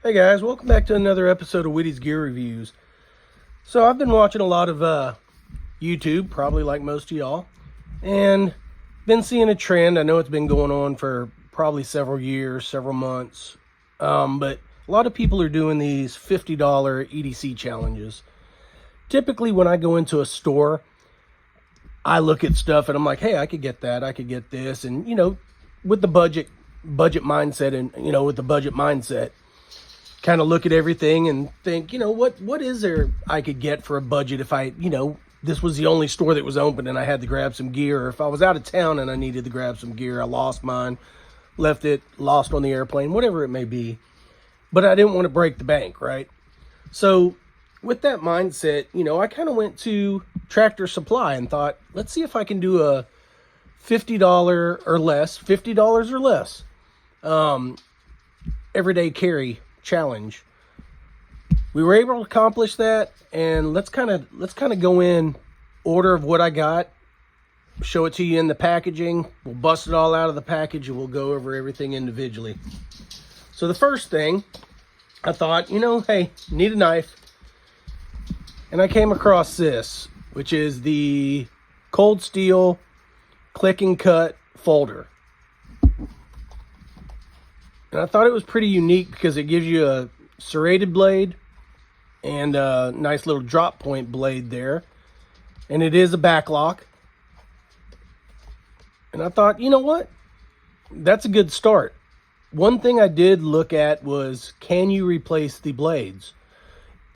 Hey guys, welcome back to another episode of Whitty's Gear Reviews. So I've been watching a lot of YouTube, probably like most of y'all, and been seeing a trend. I know it's been going on for probably several years, several months, but a lot of people are doing these $50 EDC challenges. Typically when I go into a store, I look at stuff and I'm like, hey, I could get that, I could get this, and with the budget mindset, and with the budget mindset, kind of look at everything and think, what is there I could get for a budget if I, this was the only store that was open and I had to grab some gear, or if I was out of town and I needed to grab some gear, I lost mine, left it, lost on the airplane, whatever it may be. But I didn't want to break the bank, right? So with that mindset, I kind of went to Tractor Supply and thought, let's see if I can do a $50 or less, everyday carry challenge. We were able to accomplish that, and let's kind of go in order of what I got, show it to you in the packaging. We'll bust it all out of the package and we'll go over everything individually. So the first thing, I thought, hey, need a knife, and I came across this, which is the Cold Steel Click and Cut folder. And I thought it was pretty unique because it gives you a serrated blade and a nice little drop point blade there. And it is a backlock. And I thought, you know what? That's a good start. One thing I did look at was, can you replace the blades?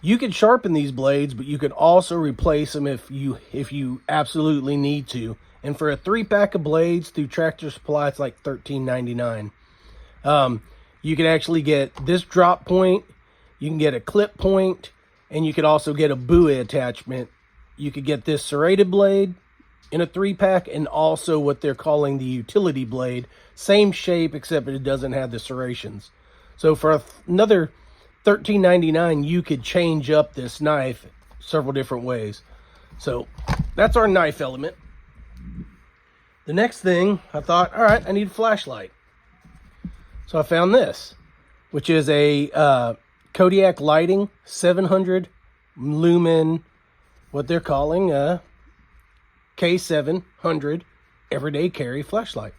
You could sharpen these blades, but you could also replace them if you absolutely need to. And for a 3-pack of blades through Tractor Supply, it's like $13.99. You can actually get this drop point, you can get a clip point, and you could also get a buoy attachment. You could get this serrated blade in a 3-pack, and also what they're calling the utility blade. Same shape, except it doesn't have the serrations. So for another $13.99, you could change up this knife several different ways. So that's our knife element. The next thing, I thought, all right, I need a flashlight. So I found this, which is a Kodiak Lighting 700 lumen, what they're calling a K700 everyday carry flashlight.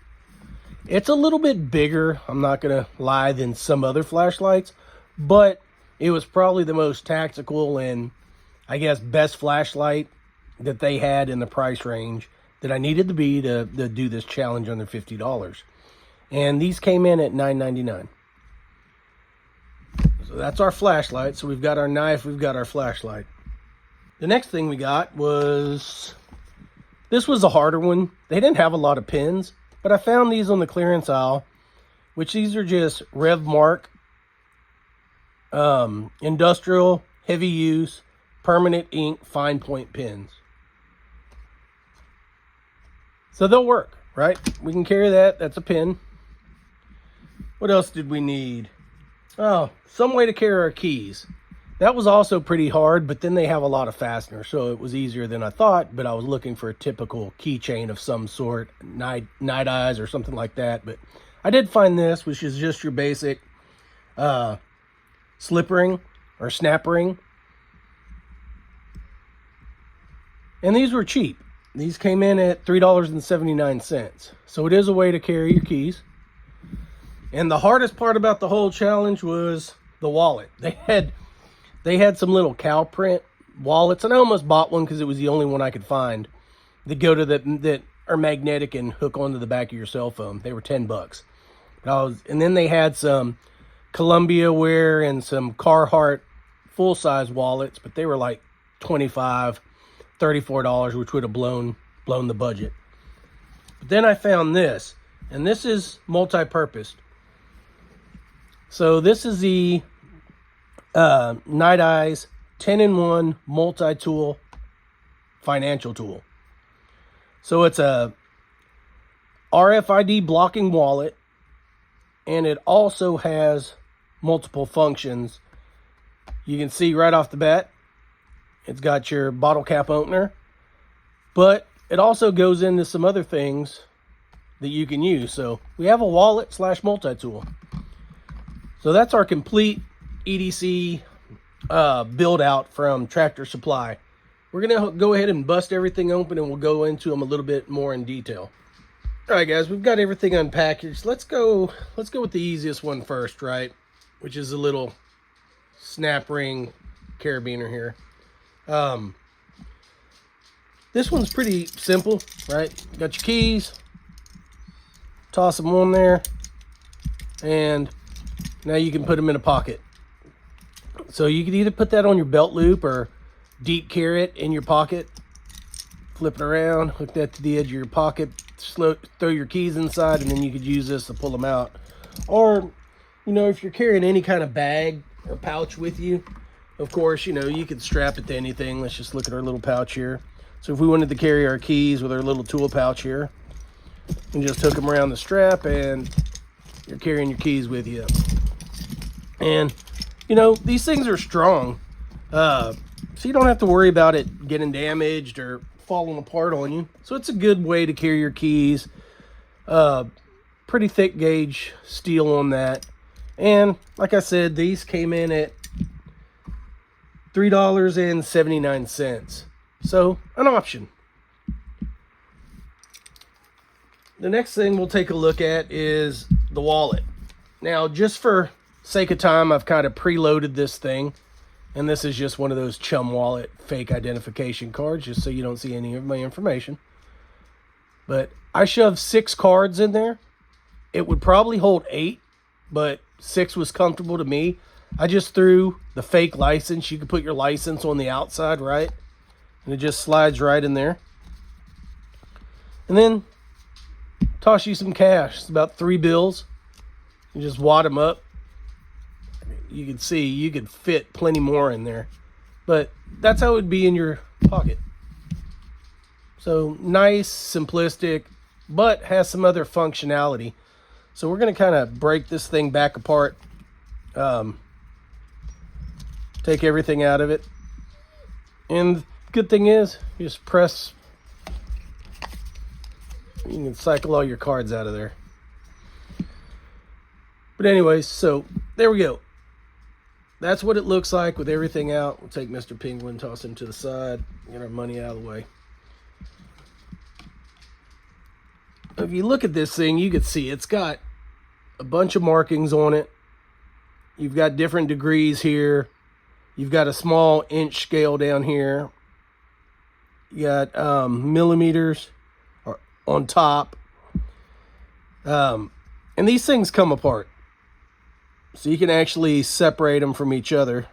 It's a little bit bigger, I'm not going to lie, than some other flashlights, but it was probably the most tactical and, I guess, best flashlight that they had in the price range that I needed to be to do this challenge under $50. And these came in at $9.99. So that's our flashlight. So we've got our knife, we've got our flashlight. The next thing we got was, this was a harder one. They didn't have a lot of pins, but I found these on the clearance aisle, which these are just RevMark, industrial, heavy use, permanent ink, fine point pins. So they'll work, right? We can carry that. That's a pin. What else did we need? Oh, some way to carry our keys. That was also pretty hard, but then they have a lot of fasteners, so it was easier than I thought, but I was looking for a typical keychain of some sort, night eyes or something like that. But I did find this, which is just your basic slip ring or snap ring. And these were cheap. These came in at $3.79. So it is a way to carry your keys. And the hardest part about the whole challenge was the wallet. They had some little cow print wallets, and I almost bought one because it was the only one I could find that go to that are magnetic and hook onto the back of your cell phone. They were $10. And then they had some Columbia wear and some Carhartt full-size wallets, but they were like $25, $34, which would have blown the budget. But then I found this, and this is multi-purpose. So this is the Night Eyes 10-in-1 multi-tool financial tool. So it's a RFID blocking wallet, and it also has multiple functions. You can see right off the bat, it's got your bottle cap opener, but it also goes into some other things that you can use. So we have a wallet / multi-tool. So that's our complete EDC build out from Tractor Supply. We're going to go ahead and bust everything open, and we'll go into them a little bit more in detail. All right, guys, we've got everything unpackaged. Let's go with the easiest one first, right? Which is a little snap ring carabiner here. This one's pretty simple, right? You got your keys, toss them on there, and now you can put them in a pocket. So you can either put that on your belt loop or deep carry it in your pocket, flip it around, hook that to the edge of your pocket, throw your keys inside, and then you could use this to pull them out. Or, you know, if you're carrying any kind of bag or pouch with you, of course, you know, you could strap it to anything. Let's just look at our little pouch here. So if we wanted to carry our keys with our little tool pouch here, and just hook them around the strap, and you're carrying your keys with you. And, you know, these things are strong, so you don't have to worry about it getting damaged or falling apart on you. So it's a good way to carry your keys. Pretty thick gauge steel on that. And like I said, these came in at $3.79. So an option. The next thing we'll take a look at is the wallet. Now, just for sake of time, I've kind of preloaded this thing. And this is just one of those Chum Wallet fake identification cards, just so you don't see any of my information. But I shoved 6 cards in there. It would probably hold 8, but 6 was comfortable to me. I just threw the fake license. You can put your license on the outside, right? And it just slides right in there. And then toss you some cash. It's about 3 bills. You just wad them up. You can see you could fit plenty more in there, but that's how it would be in your pocket. So nice, simplistic, but has some other functionality. So we're going to kind of break this thing back apart, take everything out of it. And the good thing is, you just press, you can cycle all your cards out of there. But anyways, so there we go. That's what it looks like with everything out. We'll take Mr. Penguin, toss him to the side, get our money out of the way. If you look at this thing, you can see it's got a bunch of markings on it. You've got different degrees here. You've got a small inch scale down here. You got millimeters on top. And these things come apart. So you can actually separate them from each other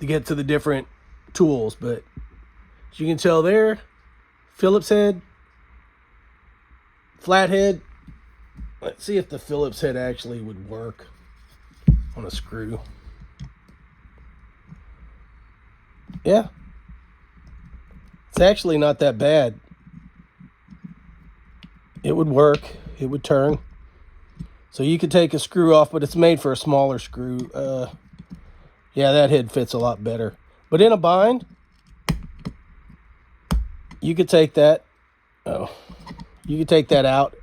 to get to the different tools. But as you can tell there, Phillips head, flathead. Let's see if the Phillips head actually would work on a screw. Yeah. It's actually not that bad. It would work. It would turn. So you could take a screw off, but it's made for a smaller screw. Yeah, that head fits a lot better. But in a bind, you could take that. You could take that out,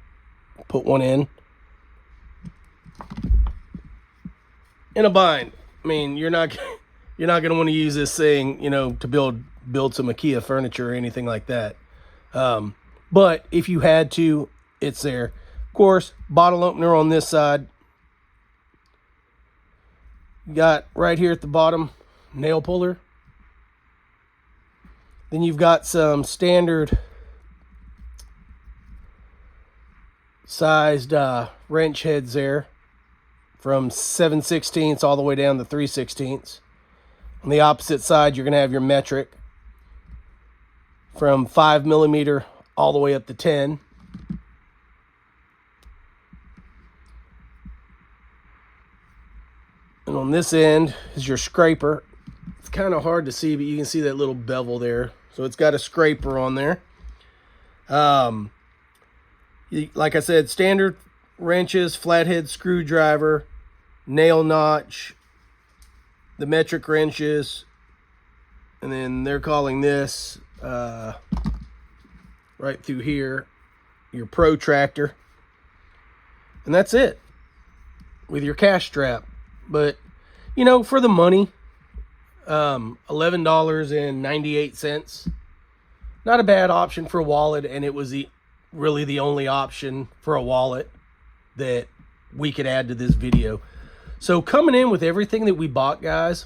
put one in. In a bind. I mean, you're not going to want to use this thing, you know, to build some IKEA furniture or anything like that. But if you had to, it's there. Of course, bottle opener on this side. You got right here at the bottom, nail puller. Then you've got some standard sized wrench heads there, from 7/16 all the way down to 3/16. On the opposite side, you're going to have your metric from 5 millimeter all the way up to 10. And on this end is your scraper. It's kind of hard to see, but you can see that little bevel there. So it's got a scraper on there. Like I said, standard wrenches, flathead screwdriver, nail notch, the metric wrenches, and then they're calling this right through here your protractor. And that's it with your cash strap. But, you know, for the money, $11.98. Not a bad option for a wallet, and it was really the only option for a wallet that we could add to this video. So coming in with everything that we bought, guys,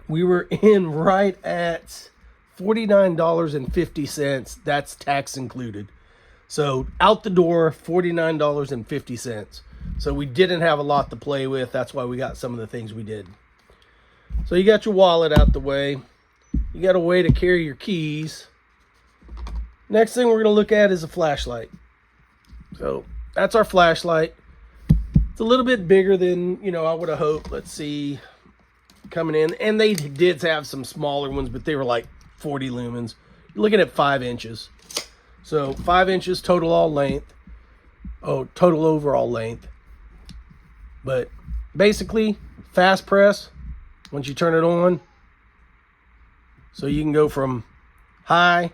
we were in right at $49.50. That's tax included. So out the door, $49.50. So we didn't have a lot to play with. That's why we got some of the things we did. So you got your wallet out the way. You got a way to carry your keys. Next thing we're going to look at is a flashlight. So that's our flashlight. It's a little bit bigger than, you know, I would have hoped. Let's see, coming in. And they did have some smaller ones, but they were like 40 lumens. You're looking at 5 inches. So 5 inches total total overall length. But basically, fast press once you turn it on. So you can go from high,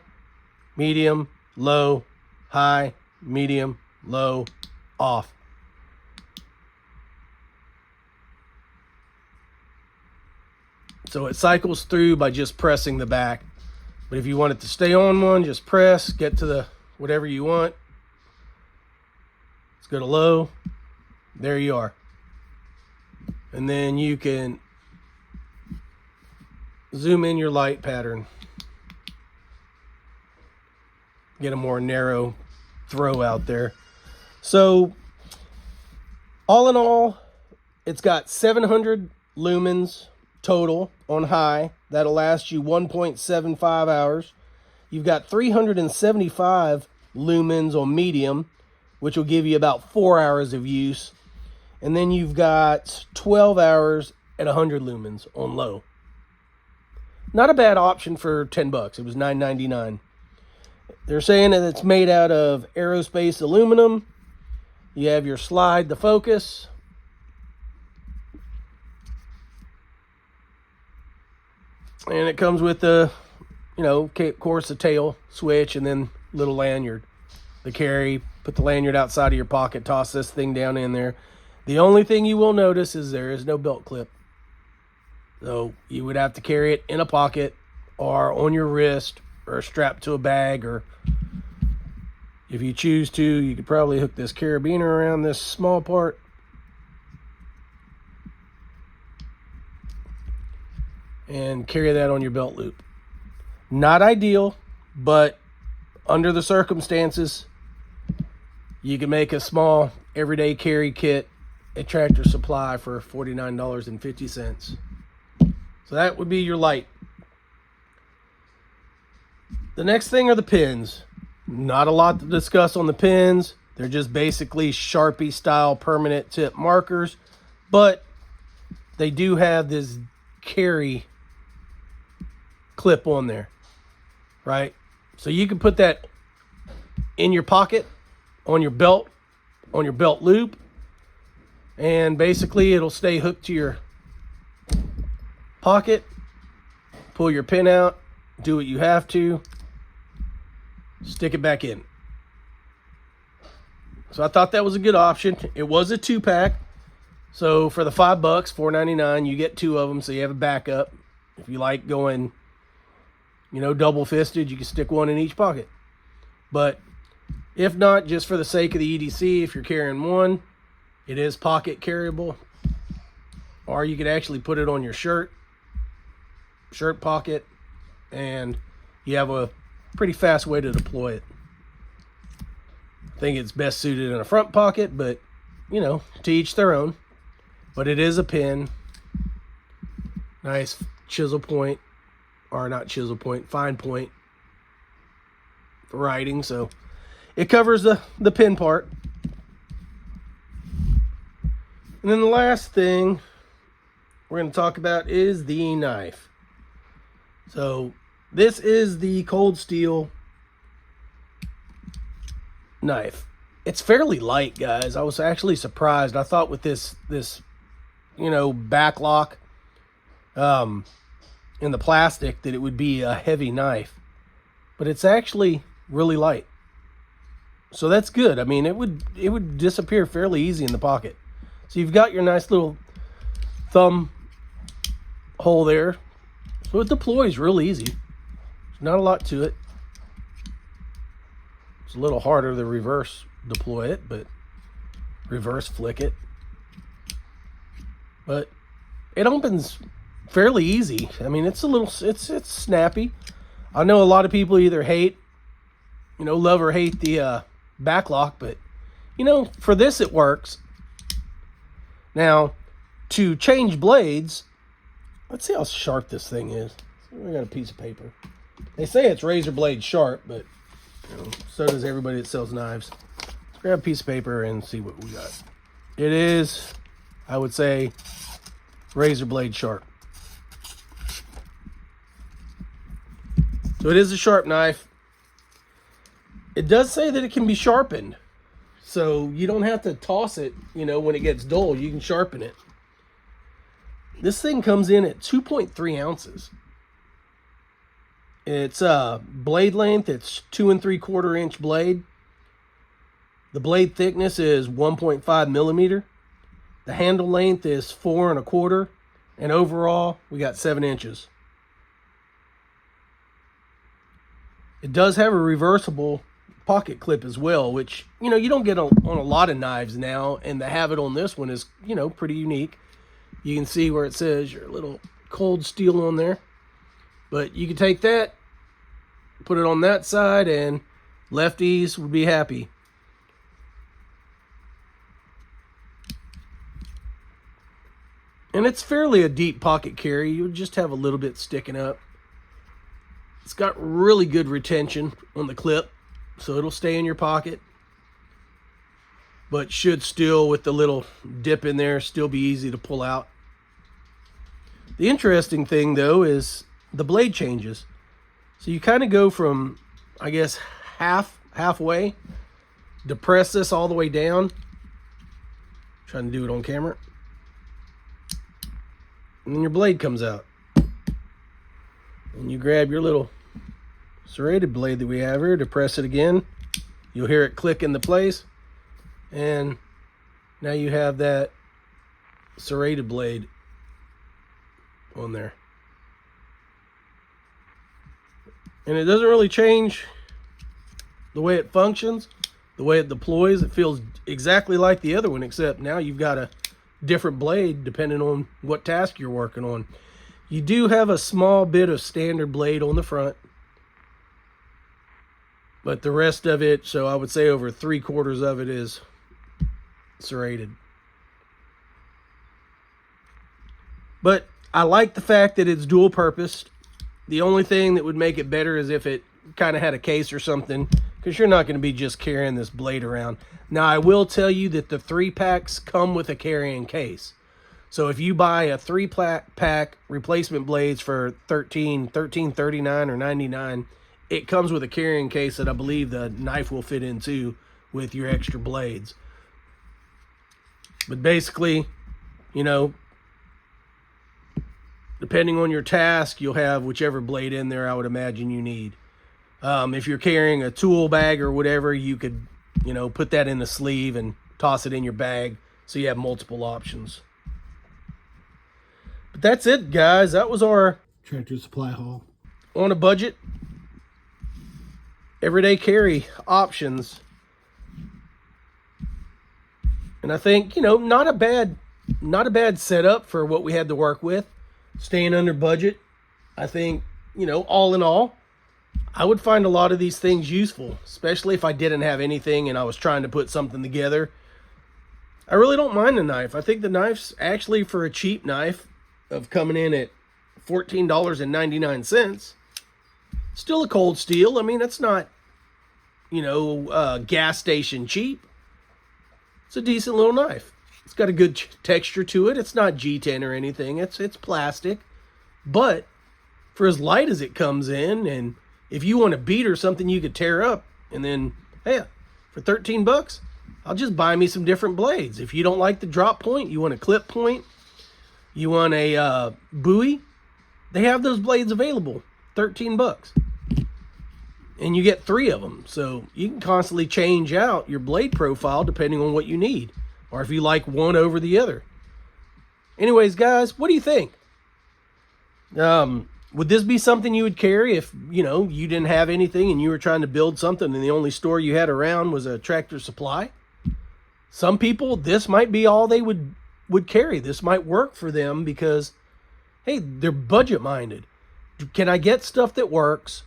medium, low, high, medium, low, off. So it cycles through by just pressing the back. But if you want it to stay on one, just press, get to the whatever you want. Let's go to low. There you are. And then you can zoom in your light pattern. Get a more narrow throw out there. So all in all, it's got 700 lumens total on high. That'll last you 1.75 hours. You've got 375 lumens on medium, which will give you about 4 hours of use. And then you've got 12 hours at 100 lumens on low. Not a bad option for 10 bucks. It was $9.99. They're saying that it's made out of aerospace aluminum. You have your slide to focus. And it comes with the, you know, of course, the tail switch and then little lanyard. The carry, put the lanyard outside of your pocket, toss this thing down in there. The only thing you will notice is there is no belt clip. So you would have to carry it in a pocket or on your wrist or strapped to a bag, or if you choose to, you could probably hook this carabiner around this small part. And carry that on your belt loop. Not ideal, but under the circumstances, you can make a small everyday carry kit at Tractor Supply for $49.50. So that would be your light. The next thing are the pins. Not a lot to discuss on the pins. They're just basically Sharpie style permanent tip markers, but they do have this carry clip on there, right? So you can put that in your pocket, on your belt loop, and basically it'll stay hooked to your pocket. Pull your pin out, do what you have to, stick it back in. So I thought that was a good option. It was a 2-pack. So for the $5, $4.99, you get 2 of them, so you have a backup. If you like going, you know, double-fisted, you can stick one in each pocket. But if not, just for the sake of the EDC, if you're carrying one, it is pocket carryable. Or you could actually put it on your shirt pocket, and you have a pretty fast way to deploy it. I think it's best suited in a front pocket, but, you know, to each their own. But it is a pin. Nice chisel point, or not chisel point, fine point for writing. So it covers the pin part. And then the last thing we're going to talk about is the knife. So this is the Cold Steel knife. It's fairly light, guys. I was actually surprised. I thought with this you know, back lock in the plastic that it would be a heavy knife, but it's actually really light. So that's good. I mean, it would disappear fairly easy in the pocket. So you've got your nice little thumb hole there. So it deploys real easy. There's not a lot to it. It's a little harder to reverse deploy it, but reverse flick it. But it opens fairly easy. I mean, it's it's snappy. I know a lot of people either love or hate the back lock, but for this it works. Now, to change blades, let's see how sharp this thing is. We got a piece of paper. They say it's razor blade sharp, but so does everybody that sells knives. Let's grab a piece of paper and see what we got. It is, I would say, razor blade sharp. So it is a sharp knife. It does say that it can be sharpened. So you don't have to toss it, when it gets dull. You can sharpen it. This thing comes in at 2.3 ounces. It's blade length. It's 2 3/4 inch blade. The blade thickness is 1.5 millimeter. The handle length is 4 1/4. And overall, we got 7 inches. It does have a reversible pocket clip as well, which, you don't get on a lot of knives now, and to have it on this one is, pretty unique. You can see where it says your little cold steel on there. But you can take that, put it on that side, and lefties would be happy. And it's fairly a deep pocket carry. You would just have a little bit sticking up. It's got really good retention on the clip, so it'll stay in your pocket. But should still, with the little dip in there, still be easy to pull out. The interesting thing, though, is the blade changes. So you kind of go from, I guess, halfway, depress this all the way down. Trying to do it on camera. And then your blade comes out. And you grab your little serrated blade that we have here, depress it again. You'll hear it click into place. And now you have that serrated blade on there. And it doesn't really change the way it functions, the way it deploys. It feels exactly like the other one, except now you've got a different blade depending on what task you're working on. You do have a small bit of standard blade on the front, but the rest of it, so I would say over 3/4 of it is serrated. But I like the fact that it's dual purposed. The only thing that would make it better is if it kind of had a case or something, because you're not going to be just carrying this blade around. Now, I will tell you that the 3-packs come with a carrying case. So if you buy a 3-pack replacement blades for $13.39 or $99, it comes with a carrying case that I believe the knife will fit into with your extra blades. But basically, depending on your task, you'll have whichever blade in there I would imagine you need. If you're carrying a tool bag or whatever, you could, put that in the sleeve and toss it in your bag so you have multiple options. But that's it, guys. That was our Tractor Supply haul. On a budget, everyday carry options. And I think, not a bad setup for what we had to work with. Staying under budget. I think, all in all, I would find a lot of these things useful, especially if I didn't have anything and I was trying to put something together. I really don't mind the knife. I think the knife's actually, for a cheap knife of coming in at $14.99, still a cold steel. I mean, it's not, gas station cheap. It's a decent little knife. It's got a good texture to it. It's not G10 or anything. It's plastic. But for as light as it comes in, and if you want a bead or something you could tear up, and then, hey, for $13, I'll just buy me some different blades. If you don't like the drop point, you want a clip point, you want a buoy, they have those blades available. $13. And you get 3 of them. So you can constantly change out your blade profile depending on what you need. Or if you like one over the other. Anyways, guys, what do you think? Would this be something you would carry if, you know, you didn't have anything and you were trying to build something and the only store you had around was a Tractor Supply? Some people, this might be all they would carry. This might work for them because, hey, they're budget minded. Can I get stuff that works?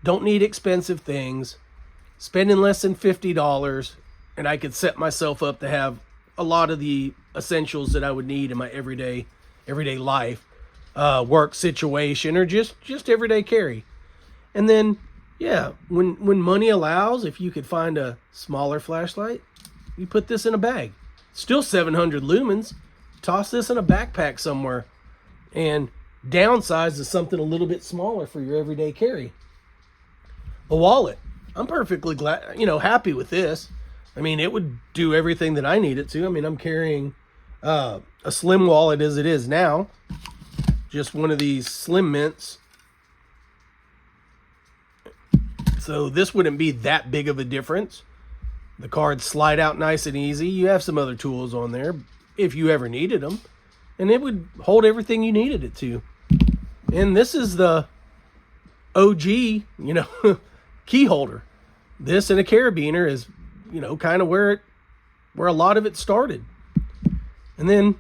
Don't need expensive things. Spending less than $50, and I could set myself up to have a lot of the essentials that I would need in my everyday life, work situation, or just everyday carry. And then, yeah, when money allows, if you could find a smaller flashlight, you put this in a bag. Still 700 lumens. Toss this in a backpack somewhere and downsize to something a little bit smaller for your everyday carry. A wallet. I'm perfectly glad, happy with this. I mean, it would do everything that I need it to. I mean, I'm carrying a slim wallet as it is now. Just one of these Slim Mints. So this wouldn't be that big of a difference. The cards slide out nice and easy. You have some other tools on there if you ever needed them. And it would hold everything you needed it to. And this is the OG, key holder. This and a carabiner is, kind of where a lot of it started. And then,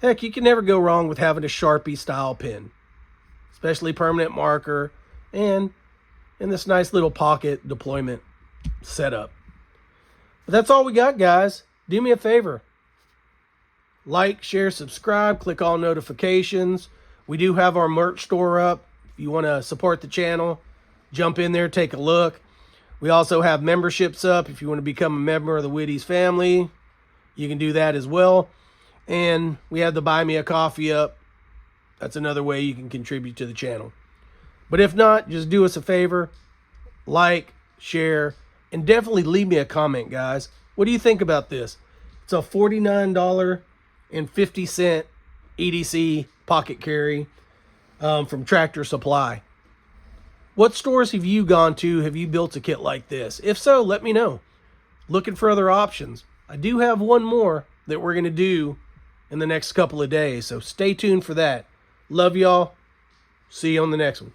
heck, you can never go wrong with having a Sharpie style pen, especially permanent marker, and in this nice little pocket deployment setup. But that's all we got, guys. Do me a favor. Like, share, subscribe, click all notifications. We do have our merch store up. If you want to support the channel, jump in there, take a look. We also have memberships up. If you want to become a member of the Whitty's family, you can do that as well. And we have the Buy Me a Coffee up. That's another way you can contribute to the channel. But if not, just do us a favor. Like, share, and definitely leave me a comment, guys. What do you think about this? It's a $49.50 EDC pocket carry from Tractor Supply. What stores have you gone to? Have you built a kit like this? If so, let me know. Looking for other options. I do have one more that we're going to do in the next couple of days, so stay tuned for that. Love y'all. See you on the next one.